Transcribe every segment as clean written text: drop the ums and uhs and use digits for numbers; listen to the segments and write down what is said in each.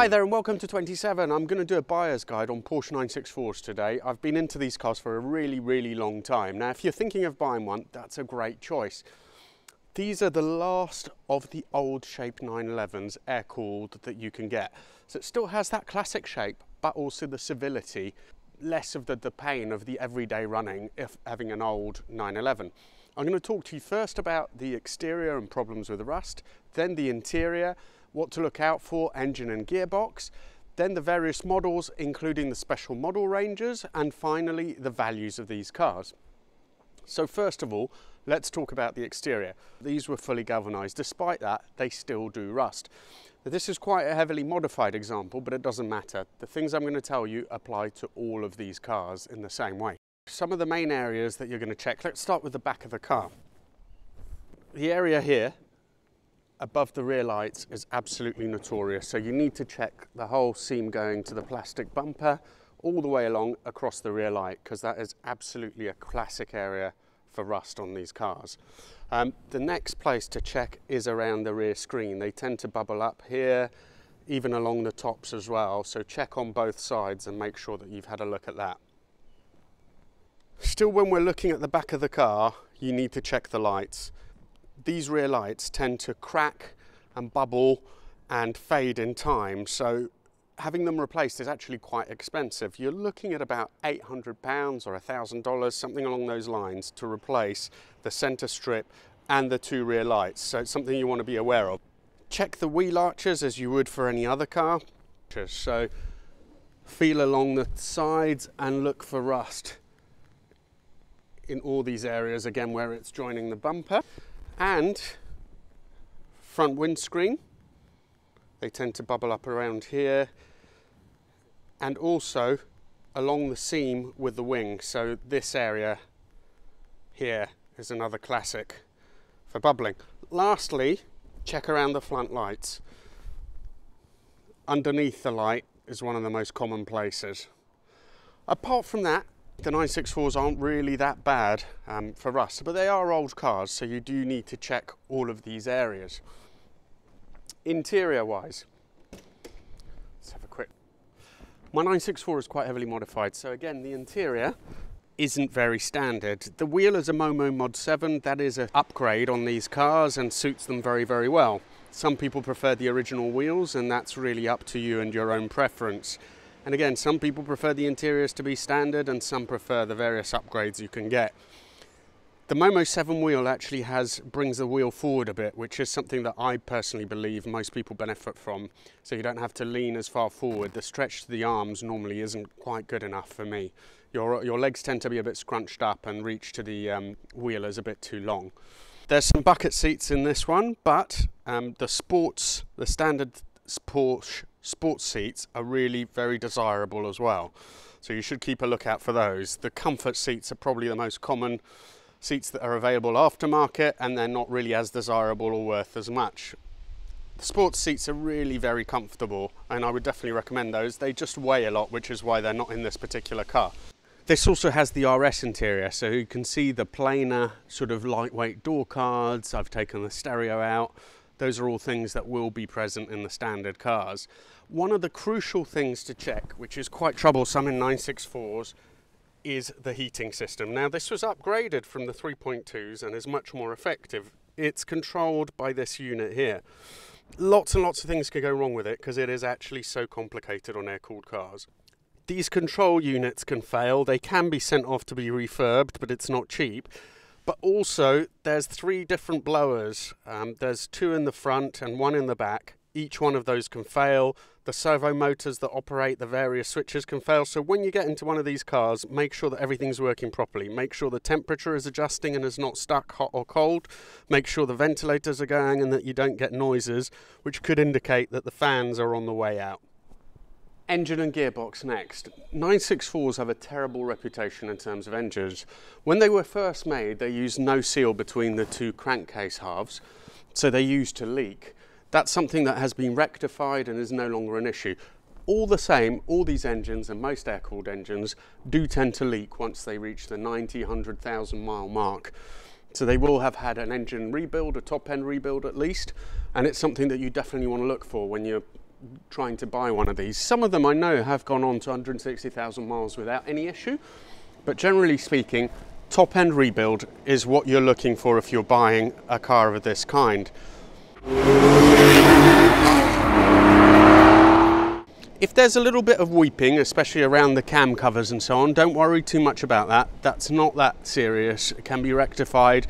Hi there and welcome to 27. I'm going to do a buyer's guide on Porsche 964s today. I've been into these cars for a really long time. Now if you're thinking of buying one, that's a great choice. These are the last of the old shape 911s, air-cooled, that you can get. So it still has that classic shape, but also the civility, less of the pain of the everyday running if having an old 911. I'm going to talk to you first about the exterior and problems with rust, then the interior, what to look out for, engine and gearbox, then the various models, including the special model ranges, and finally the values of these cars. So first of all, let's talk about the exterior. These were fully galvanized. Despite that, they still do rust. Now, this is quite a heavily modified example, but it doesn't matter. The things I'm going to tell you apply to all of these cars in the same way. Some of the main areas that you're going to check, let's start with the back of the car. The area here above the rear lights is absolutely notorious, so you need to check the whole seam going to the plastic bumper all the way along across the rear light, because that is absolutely a classic area for rust on these cars. The next place to check is around the rear screen. They tend to bubble up here, even along the tops as well, so check on both sides and make sure that you've had a look at that. Still, when we're looking at the back of the car, you need to check the lights. These rear lights tend to crack and bubble and fade in time, so having them replaced is actually quite expensive. You're looking at about £800 or $1,000, something along those lines, to replace the centre strip and the two rear lights, so it's something you want to be aware of. Check the wheel arches as you would for any other car, so feel along the sides and look for rust in all these areas, again where it's joining the bumper. And front windscreen, they tend to bubble up around here, and also along the seam with the wing. So this area here is another classic for bubbling. Lastly, check around the front lights. Underneath the light is one of the most common places. Apart from that, the 964s aren't really that bad for rust, but they are old cars, so you do need to check all of these areas. Interior wise, let's have a quick. My 964 is quite heavily modified, so again the interior isn't very standard. The wheel is a Momo Mod 7, that is an upgrade on these cars and suits them very well. Some people prefer the original wheels, and that's really up to you and your own preference. And again, some people prefer the interiors to be standard and some prefer the various upgrades you can get. The Momo 7 wheel actually brings the wheel forward a bit, which is something that I personally believe most people benefit from. So you don't have to lean as far forward. The stretch to the arms normally isn't quite good enough for me. Your legs tend to be a bit scrunched up and reach to the wheel is a bit too long. There's some bucket seats in this one, but the standard Porsche sports seats are really very desirable as well, so you should keep a lookout for those. The comfort seats are probably the most common seats that are available aftermarket, and they're not really as desirable or worth as much. The sports seats are really very comfortable, and I would definitely recommend those. They just weigh a lot, which is why they're not in this particular car. This also has the RS interior, so you can see the plainer sort of lightweight door cards. I've taken the stereo out. Those are all things that will be present in the standard cars. One of the crucial things to check, which is quite troublesome in 964s, is the heating system. Now this was upgraded from the 3.2s and is much more effective. It's controlled by this unit here. Lots and lots of things could go wrong with it because it is actually so complicated on air-cooled cars. These control units can fail. They can be sent off to be refurbed, but it's not cheap. But also, there's 3 different blowers. There's 2 in the front and 1 in the back. Each one of those can fail. The servo motors that operate the various switches can fail. So when you get into one of these cars, make sure that everything's working properly. Make sure the temperature is adjusting and is not stuck hot or cold. Make sure the ventilators are going and that you don't get noises, which could indicate that the fans are on the way out. Engine and gearbox next. 964s have a terrible reputation in terms of engines. When they were first made, they used no seal between the 2 crankcase halves, so they used to leak. That's something that has been rectified and is no longer an issue. All the same, all these engines and most air-cooled engines do tend to leak once they reach the 90, 100,000 mile mark. So they will have had an engine rebuild, a top-end rebuild at least, and it's something that you definitely want to look for when you're trying to buy one of these. Some of them I know have gone on to 160,000 miles without any issue, but generally speaking, top-end rebuild is what you're looking for if you're buying a car of this kind. If there's a little bit of weeping, especially around the cam covers and so on, don't worry too much about that. That's not that serious. It can be rectified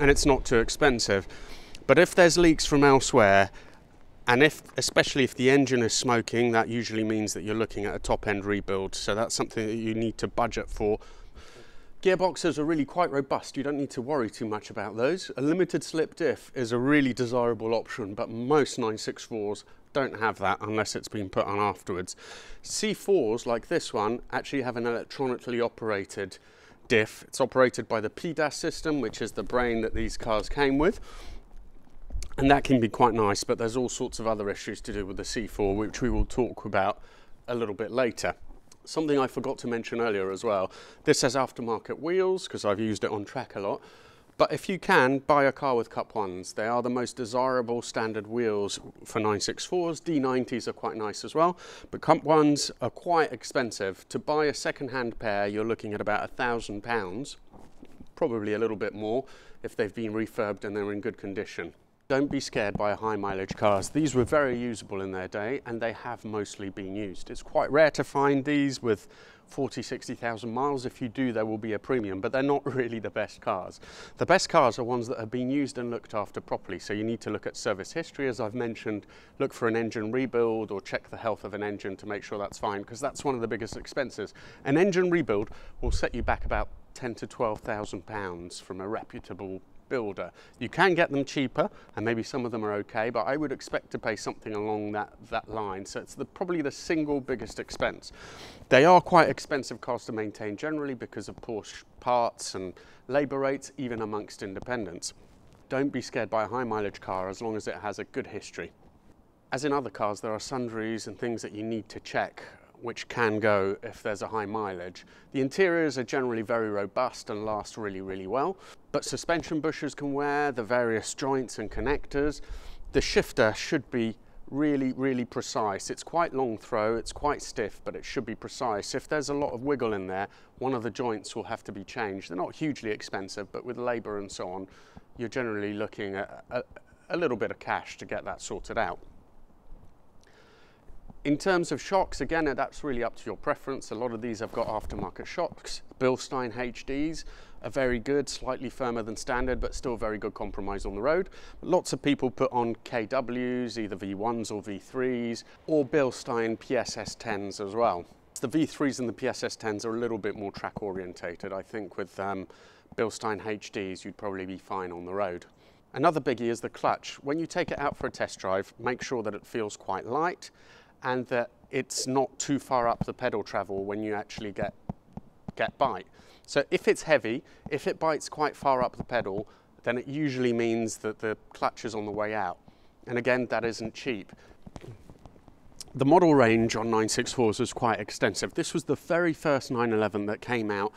and it's not too expensive. But if there's leaks from elsewhere, and especially if the engine is smoking, that usually means that you're looking at a top-end rebuild. So that's something that you need to budget for. Gearboxes are really quite robust. You don't need to worry too much about those. A limited slip diff is a really desirable option, but most 964s don't have that unless it's been put on afterwards. C4s like this one actually have an electronically operated diff. It's operated by the PDAS system, which is the brain that these cars came with. And that can be quite nice, but there's all sorts of other issues to do with the C4, which we will talk about a little bit later. Something I forgot to mention earlier as well, this has aftermarket wheels because I've used it on track a lot. But if you can, buy a car with Cup 1s. They are the most desirable standard wheels for 964s. D90s are quite nice as well, but Cup 1s are quite expensive. To buy a second-hand pair, you're looking at about £1,000, probably a little bit more if they've been refurbed and they're in good condition. Don't be scared by high mileage cars. These were very usable in their day and they have mostly been used. It's quite rare to find these with 40-60,000 miles. If you do, there will be a premium, but they're not really the best cars. The best cars are ones that have been used and looked after properly. So you need to look at service history, as I've mentioned, look for an engine rebuild or check the health of an engine to make sure that's fine, because that's one of the biggest expenses. An engine rebuild will set you back about £10,000 to £12,000 from a reputable builder. You can get them cheaper and maybe some of them are okay, but I would expect to pay something along that line. So it's probably the single biggest expense. They are quite expensive cars to maintain generally because of Porsche parts and labour rates, even amongst independents. Don't be scared by a high mileage car as long as it has a good history. As in other cars, there are sundries and things that you need to check which can go if there's a high mileage. The interiors are generally very robust and last really, really well, but suspension bushers can wear, the various joints and connectors. The shifter should be really, really precise. It's quite long throw, it's quite stiff, but it should be precise. If there's a lot of wiggle in there, one of the joints will have to be changed. They're not hugely expensive, but with labour and so on, you're generally looking at a little bit of cash to get that sorted out. In terms of shocks, again, that's really up to your preference. A lot of these have got aftermarket shocks. Bilstein HDs are very good, slightly firmer than standard, but still very good compromise on the road. Lots of people put on KWs, either V1s or V3s, or Bilstein PSS 10s as well. The V3s and the PSS 10s are a little bit more track orientated. I think with Bilstein HDs, you'd probably be fine on the road. Another biggie is the clutch. When you take it out for a test drive, make sure that it feels quite light and that it's not too far up the pedal travel when you actually get bite. So if it's heavy, if it bites quite far up the pedal, then it usually means that the clutch is on the way out. And again, that isn't cheap. The model range on 964s is quite extensive. This was the very first 911 that came out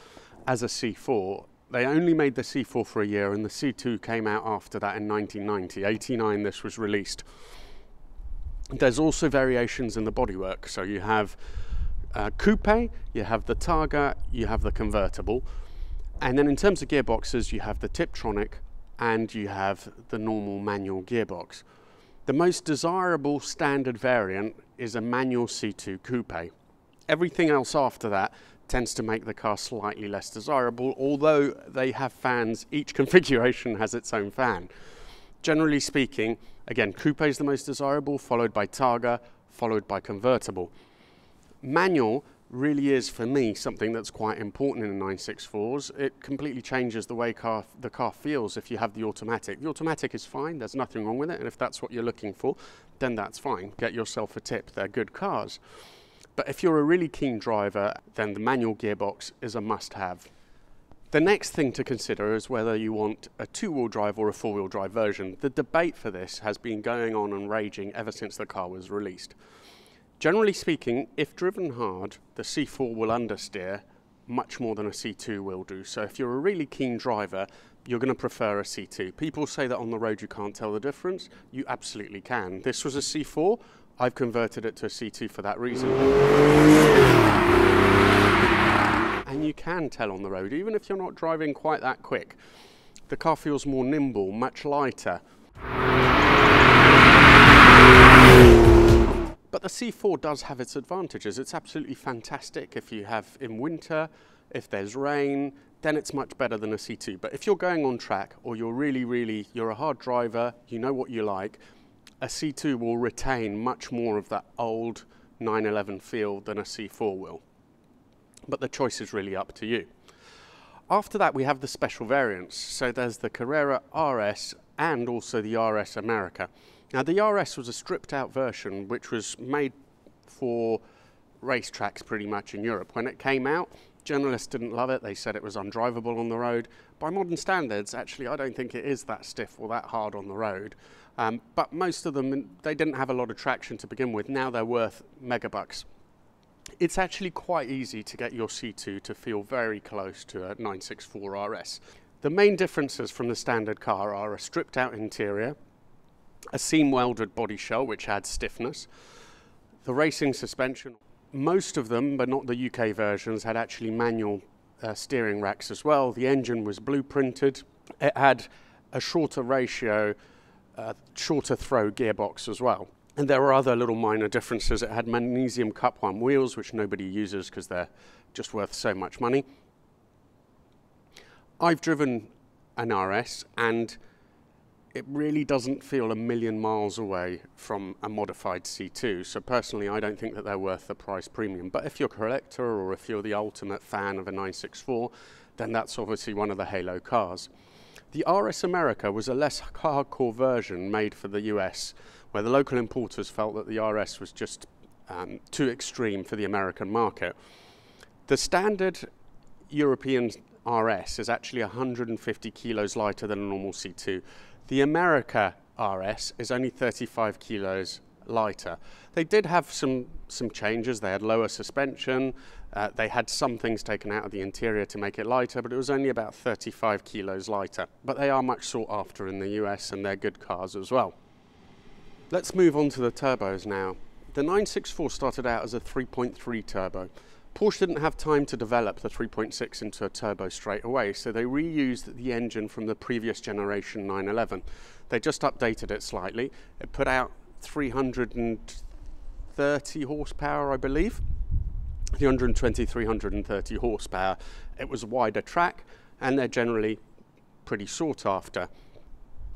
as a C4. They only made the C4 for a year and the C2 came out after that in 1990. 89 this was released. There's also variations in the bodywork. So you have coupe, you have the Targa, you have the convertible. And then in terms of gearboxes, you have the Tiptronic and you have the normal manual gearbox. The most desirable standard variant is a manual C2 coupe. Everything else after that tends to make the car slightly less desirable, although they have fans. Each configuration has its own fan. Generally speaking, again, coupe is the most desirable, followed by Targa, followed by convertible. Manual really is, for me, something that's quite important in the 964s. It completely changes the way the car feels if you have the automatic. The automatic is fine, there's nothing wrong with it, and if that's what you're looking for, then that's fine. Get yourself a Tip, they're good cars. But if you're a really keen driver, then the manual gearbox is a must-have. The next thing to consider is whether you want a two-wheel drive or a four-wheel drive version. The debate for this has been going on and raging ever since the car was released. Generally speaking, if driven hard, the C4 will understeer much more than a C2 will do. So if you're a really keen driver, you're going to prefer a C2. People say that on the road you can't tell the difference. You absolutely can. This was a C4. I've converted it to a C2 for that reason. And you can tell on the road, even if you're not driving quite that quick, the car feels more nimble, much lighter. But the C4 does have its advantages. It's absolutely fantastic if you have in winter, if there's rain, then it's much better than a C2. But if you're going on track, or you're a hard driver, you know what you like, a C2 will retain much more of that old 911 feel than a C4 will. But the choice is really up to you. After that, we have the special variants. So there's the Carrera RS and also the RS America. Now, the RS was a stripped out version which was made for racetracks pretty much in Europe. When it came out, journalists didn't love it. They said it was undrivable on the road. By modern standards, actually, I don't think it is that stiff or that hard on the road. But most of them, they didn't have a lot of traction to begin with. Now they're worth megabucks. It's actually quite easy to get your C2 to feel very close to a 964 RS. The main differences from the standard car are a stripped out interior, a seam welded body shell which adds stiffness, the racing suspension. Most of them, but not the UK versions, had actually manual steering racks as well. The engine was blueprinted. It had a shorter ratio, shorter throw gearbox as well. And there were other little minor differences. It had magnesium Cup 1 wheels, which nobody uses because they're just worth so much money. I've driven an RS, and it really doesn't feel a million miles away from a modified C2. So personally, I don't think that they're worth the price premium. But if you're a collector, or if you're the ultimate fan of a 964, then that's obviously one of the halo cars. The RS America was a less hardcore version made for the US, where the local importers felt that the RS was just too extreme for the American market. The standard European RS is actually 150 kilos lighter than a normal C2. The America RS is only 35 kilos lighter. They did have some changes. They had lower suspension. They had some things taken out of the interior to make it lighter, but it was only about 35 kilos lighter. But they are much sought after in the US, and they're good cars as well. Let's move on to the turbos now. The 964 started out as a 3.3 turbo. Porsche didn't have time to develop the 3.6 into a turbo straight away, so they reused the engine from the previous generation 911. They just updated it slightly. It put out 330 horsepower, I believe. 320, 330 horsepower. It was a wider track, and they're generally pretty sought after.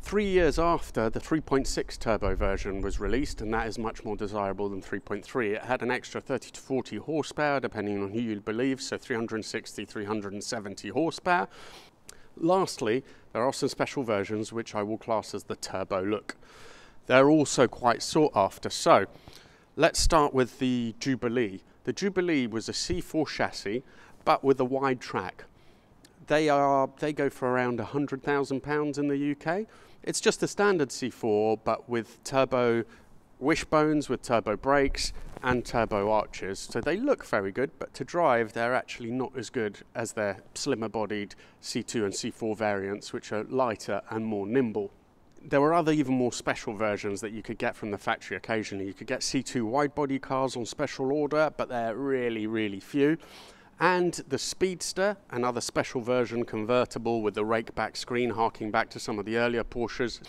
3 years after, the 3.6 turbo version was released, and that is much more desirable than 3.3. It had an extra 30 to 40 horsepower, depending on who you believe, so 360, 370 horsepower. Lastly, there are some special versions which I will class as the turbo look. They're also quite sought after. So let's start with the Jubilee. The Jubilee was a C4 chassis, but with a wide track. They go for around £100,000 in the UK. It's just a standard C4, but with turbo wishbones, with turbo brakes and turbo arches. So they look very good, but to drive, they're actually not as good as their slimmer bodied C2 and C4 variants, which are lighter and more nimble. There were other even more special versions that you could get from the factory occasionally. You could get C2 wide body cars on special order, but they're really, really few. And the Speedster, another special version convertible with the rake back screen, harking back to some of the earlier Porsches.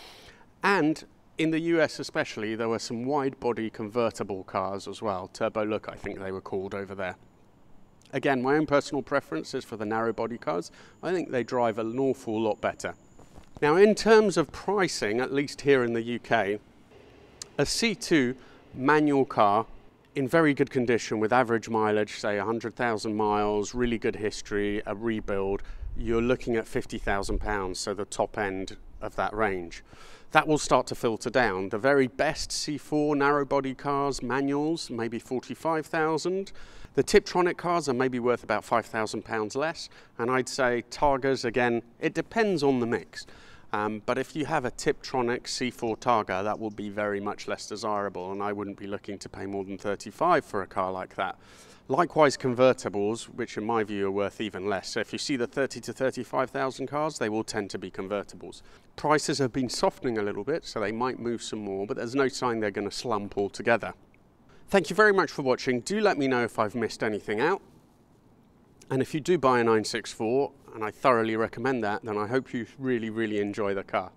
And in the US especially, there were some wide body convertible cars as well. Turbo look, I think they were called over there. Again, my own personal preference is for the narrow body cars. I think they drive an awful lot better. Now, in terms of pricing, at least here in the UK, a C2 manual car in very good condition with average mileage, say 100,000 miles, really good history, a rebuild, you're looking at £50,000, so the top end of that range. That will start to filter down. The very best C4 narrow body cars, manuals, maybe 45,000. The Tiptronic cars are maybe worth about £5,000 less, and I'd say Targas, again, it depends on the mix. But if you have a Tiptronic C4 Targa, that will be very much less desirable, and I wouldn't be looking to pay more than 35 for a car like that. Likewise, convertibles, which in my view are worth even less. So if you see the 30 to 35,000 cars, they will tend to be convertibles. Prices have been softening a little bit, so they might move some more, but there's no sign they're going to slump altogether. Thank you very much for watching. Do let me know if I've missed anything out. And if you do buy a 964, and I thoroughly recommend that, then I hope you really, really enjoy the car.